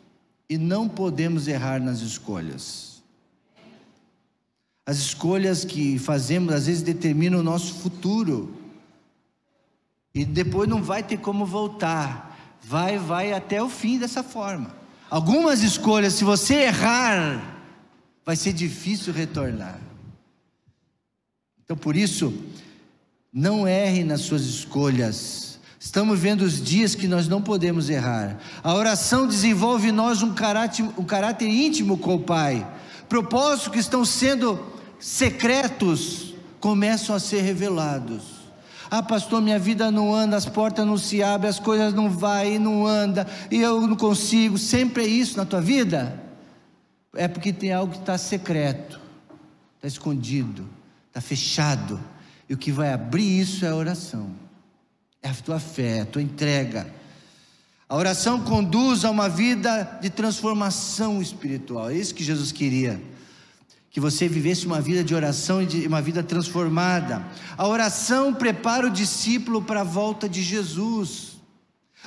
e não podemos errar nas escolhas. As escolhas que fazemos às vezes determinam o nosso futuro, e depois não vai ter como voltar, vai até o fim dessa forma. Algumas escolhas, se você errar, vai ser difícil retornar. Então por isso, não erre nas suas escolhas. Estamos vendo os dias que nós não podemos errar. A oração desenvolve em nós um caráter íntimo com o Pai. Propósitos que estão sendo secretos começam a ser revelados. Ah, pastor, minha vida não anda, as portas não se abrem, as coisas não vai, não anda, e eu não consigo. Sempre é isso na tua vida? É porque tem algo que está secreto, está escondido, está fechado, e o que vai abrir isso é a oração, é a tua fé, a tua entrega. A oração conduz a uma vida de transformação espiritual. É isso que Jesus queria, que você vivesse uma vida de oração e de uma vida transformada. A oração prepara o discípulo para a volta de Jesus,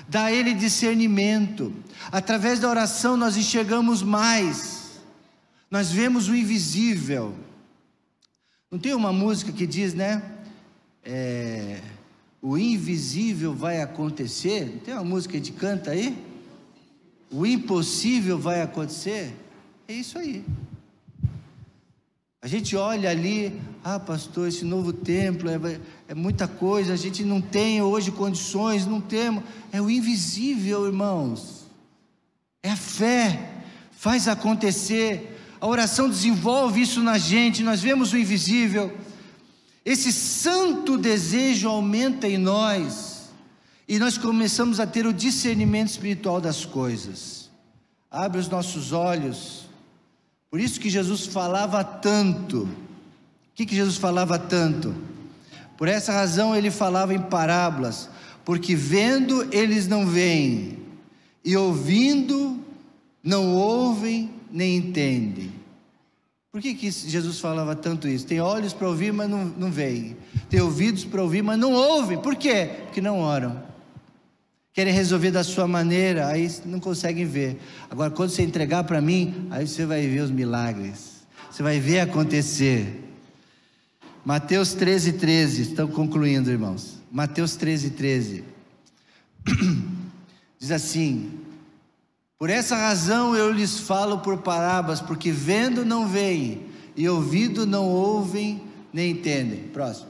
dá a ele discernimento. Através da oração nós enxergamos mais, nós vemos o invisível. Não tem uma música que diz, né? O invisível vai acontecer. Não tem uma música que a gente canta aí? O impossível vai acontecer. É isso aí. A gente olha ali, ah, pastor, esse novo templo é muita coisa, a gente não tem hoje condições, não temos. É o invisível, irmãos. É a fé, faz acontecer. A oração desenvolve isso na gente, nós vemos o invisível. Esse santo desejo aumenta em nós, e nós começamos a ter o discernimento espiritual das coisas. Abre os nossos olhos. Por isso que Jesus falava tanto. O que Jesus falava tanto? Por essa razão ele falava em parábolas, porque vendo eles não veem, e ouvindo não ouvem nem entendem. Por que Jesus falava tanto isso? Tem olhos para ouvir, mas não veem. Tem ouvidos para ouvir, mas não ouvem. Por quê? Porque não oram. Querem resolver da sua maneira, aí não conseguem ver. Agora, quando você entregar para mim, aí você vai ver os milagres. Você vai ver acontecer. Mateus 13:13, estamos concluindo, irmãos. Mateus 13:13. Diz assim: por essa razão eu lhes falo por parábolas, porque vendo não veem, e ouvindo não ouvem, nem entendem. Próximo.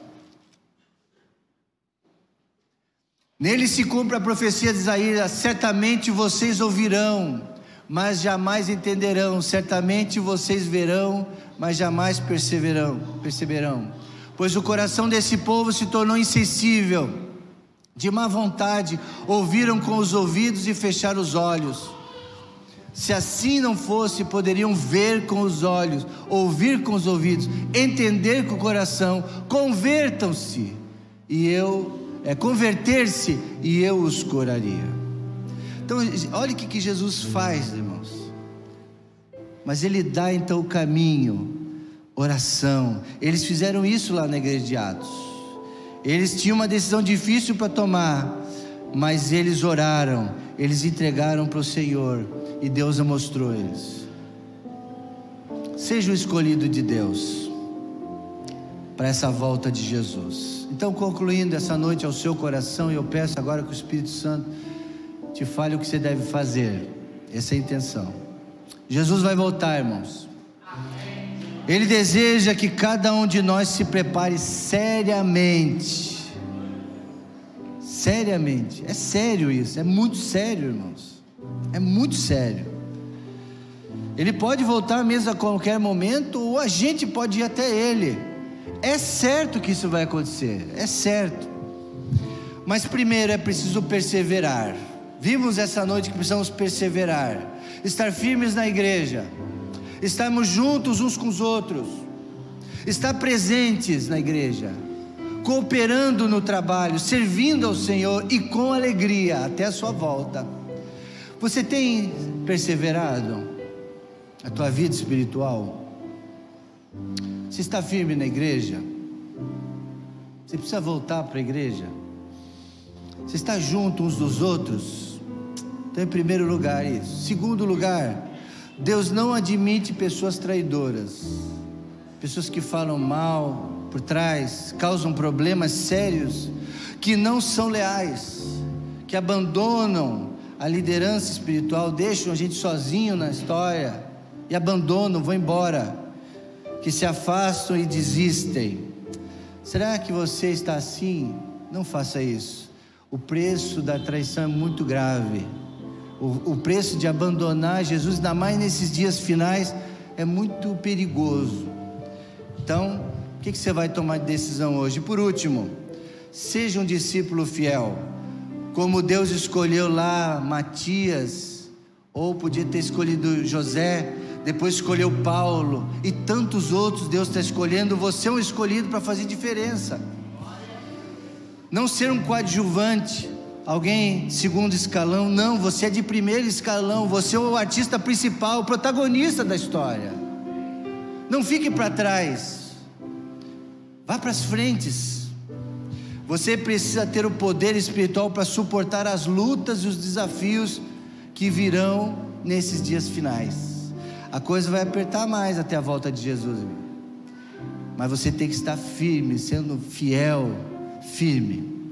Nele se cumpre a profecia de Isaías: certamente vocês ouvirão, mas jamais entenderão, certamente vocês verão, mas jamais perceberão. Pois o coração desse povo se tornou insensível, de má vontade, ouviram com os ouvidos e fecharam os olhos. Se assim não fosse, poderiam ver com os olhos, ouvir com os ouvidos, entender com o coração, convertam-se, converter-se, e eu os curaria. Então, olha o que Jesus faz, irmãos. Mas ele dá então o caminho, oração. Eles fizeram isso lá na igreja de Atos. Eles tinham uma decisão difícil para tomar, mas eles oraram, eles entregaram para o Senhor, e Deus a mostrou a eles. Seja o escolhido de Deus para essa volta de Jesus. Então, concluindo essa noite ao seu coração, eu peço agora que o Espírito Santo te fale o que você deve fazer. Essa é a intenção. Jesus vai voltar, irmãos. Ele deseja que cada um de nós se prepare seriamente. Seriamente. É sério isso, é muito sério, irmãos. É muito sério. Ele pode voltar mesmo a qualquer momento, ou a gente pode ir até ele. É certo que isso vai acontecer, é certo. Mas primeiro é preciso perseverar. Vimos essa noite que precisamos perseverar, estar firmes na igreja, estarmos juntos uns com os outros, estar presentes na igreja, cooperando no trabalho, servindo ao Senhor e com alegria até a sua volta. Você tem perseverado a tua vida espiritual? Você está firme na igreja? Você precisa voltar para a igreja? Você está junto uns dos outros? Então, em primeiro lugar, isso. Segundo lugar, Deus não admite pessoas traidoras, pessoas que falam mal por trás, causam problemas sérios, que não são leais, que abandonam a liderança espiritual, deixam a gente sozinho na história e abandonam, vão embora, que se afastam e desistem. Será que você está assim? Não faça isso. O preço da traição é muito grave. O preço de abandonar Jesus, ainda mais nesses dias finais, é muito perigoso. Então, o que você vai tomar de decisão hoje? Por último, seja um discípulo fiel, como Deus escolheu lá Matias, ou podia ter escolhido José, depois escolheu Paulo, e tantos outros. Deus está escolhendo. Você é um escolhido para fazer diferença. Não ser um coadjuvante, alguém de segundo escalão. Não, você é de primeiro escalão. Você é o artista principal, o protagonista da história. Não fique para trás, vá para as frentes. Você precisa ter o poder espiritual para suportar as lutas e os desafios que virão nesses dias finais. A coisa vai apertar mais até a volta de Jesus, mas você tem que estar firme, sendo fiel, firme.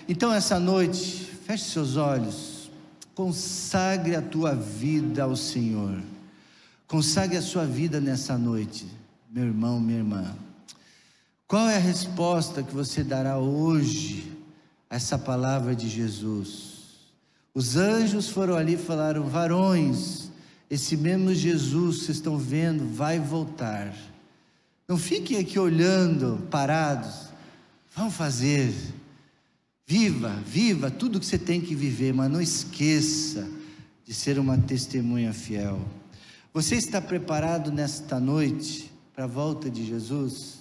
Então, essa noite, feche seus olhos, consagre a tua vida ao Senhor. Consagre a sua vida nessa noite, meu irmão, minha irmã. Qual é a resposta que você dará hoje a essa palavra de Jesus? Os anjos foram ali e falaram: varões, esse mesmo Jesus que vocês estão vendo vai voltar. Não fiquem aqui olhando, parados. Vamos fazer. Viva tudo que você tem que viver, mas não esqueça de ser uma testemunha fiel. Você está preparado nesta noite para a volta de Jesus?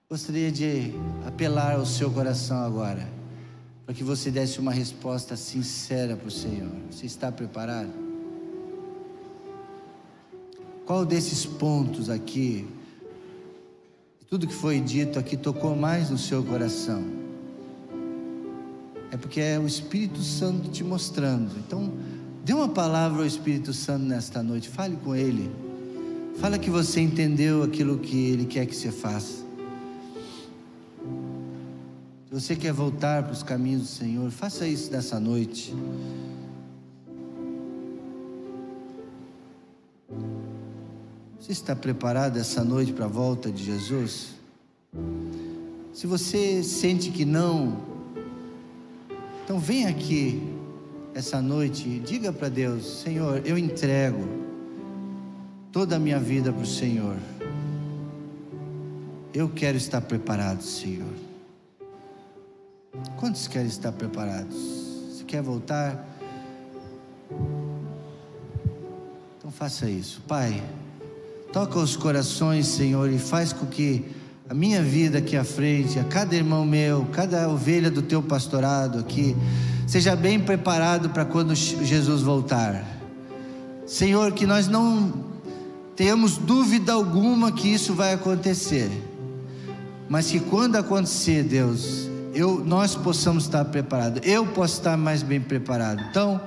Gostaria de apelar ao seu coração agora, para que você desse uma resposta sincera para o Senhor. Você está preparado? Qual desses pontos aqui, tudo que foi dito aqui, tocou mais no seu coração? É porque é o Espírito Santo te mostrando. Então, dê uma palavra ao Espírito Santo nesta noite, fale com Ele. Fala que você entendeu aquilo que Ele quer que você faça. Se você quer voltar para os caminhos do Senhor, faça isso nessa noite. Você está preparado essa noite para a volta de Jesus? Se você sente que não, então vem aqui essa noite e diga para Deus: Senhor, eu entrego toda a minha vida para o Senhor. Eu quero estar preparado, Senhor. Quantos querem estar preparados? Você quer voltar? Então faça isso. Pai, toca os corações, Senhor, e faz com que a minha vida aqui à frente, a cada irmão meu, cada ovelha do teu pastorado aqui, seja bem preparado para quando Jesus voltar. Senhor, que nós não tenhamos dúvida alguma que isso vai acontecer, mas que quando acontecer, Deus, nós possamos estar preparados. Eu posso estar mais bem preparado. Então,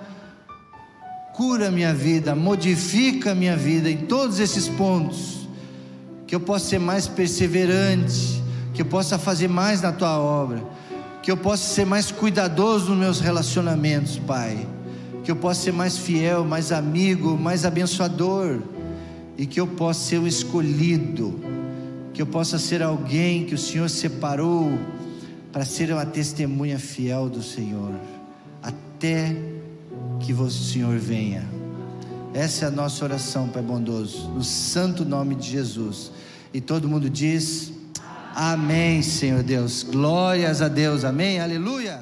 cura a minha vida, modifica a minha vida em todos esses pontos, que eu possa ser mais perseverante, que eu possa fazer mais na tua obra, que eu possa ser mais cuidadoso nos meus relacionamentos, Pai, que eu possa ser mais fiel, mais amigo, mais abençoador, e que eu possa ser o escolhido, que eu possa ser alguém que o Senhor separou para ser uma testemunha fiel do Senhor, até que o Senhor venha. Essa é a nossa oração, Pai bondoso, no santo nome de Jesus. E todo mundo diz: amém, Senhor Deus. Glórias a Deus, amém, aleluia.